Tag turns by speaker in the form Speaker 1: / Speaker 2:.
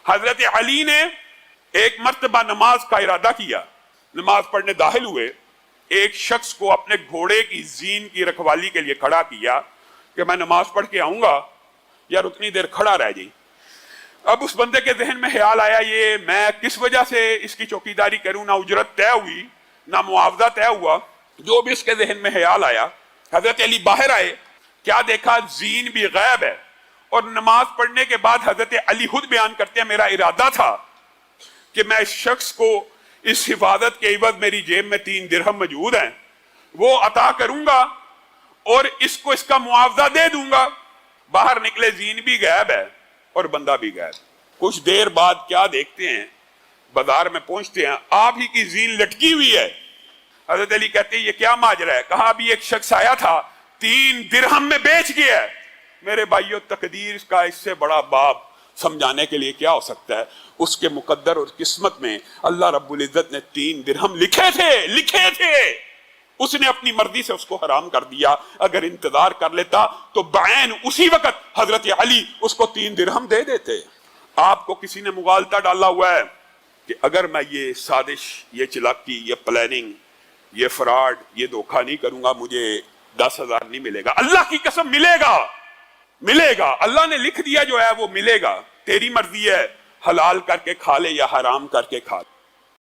Speaker 1: حضرت علی نے ایک مرتبہ نماز کا ارادہ کیا، نماز پڑھنے داخل ہوئے، ایک شخص کو اپنے گھوڑے کی زین کی رکھوالی کے لیے کھڑا کیا کہ میں نماز پڑھ کے آؤں گا، یار اتنی دیر کھڑا رہ جائیں۔ اب اس بندے کے ذہن میں خیال آیا یہ میں کس وجہ سے اس کی چوکیداری کروں، نہ اجرت طے ہوئی نہ معاوضہ طے ہوا، جو بھی اس کے ذہن میں خیال آیا۔ حضرت علی باہر آئے، کیا دیکھا زین بھی غائب ہے، اور نماز پڑھنے کے بعد حضرت علی خود بیان کرتے ہیں میرا ارادہ تھا کہ میں اس شخص کو اس حفاظت کے عوض میری جیب میں 3 درہم موجود ہیں وہ عطا کروں گا اور اس کو اس کا معاوضہ دے دوں گا۔ باہر نکلے، زین بھی غائب ہے اور بندہ بھی غائب۔ کچھ دیر بعد کیا دیکھتے ہیں، بازار میں پہنچتے ہیں، آپ ہی کی زین لٹکی ہوئی ہے۔ حضرت علی کہتے ہیں یہ کیا ماجرا ہے؟ کہا ابھی ایک شخص آیا تھا 3 درہم میں بیچ گیا ہے۔ میرے بھائیو، تقدیر کا اس سے بڑا باب سمجھانے کے لیے کیا ہو سکتا ہے؟ اس کے مقدر اور قسمت میں اللہ رب العزت نے 3 درہم لکھے تھے، اس نے اپنی مرضی سے اس کو حرام کر دیا۔ اگر انتظار کر لیتا تو بعین اسی وقت حضرت علی اس کو 3 درہم دے دیتے۔ آپ کو کسی نے مغالطہ ڈالا ہوا ہے کہ اگر میں یہ سازش، یہ چلاکی، یہ پلاننگ، یہ فراڈ، یہ دھوکہ نہیں کروں گا مجھے 10,000 نہیں ملے گا۔ اللہ کی قسم ملے گا، اللہ نے لکھ دیا جو ہے وہ ملے گا۔ تیری مرضی ہے، حلال کر کے کھا لے یا حرام کر کے کھا لے۔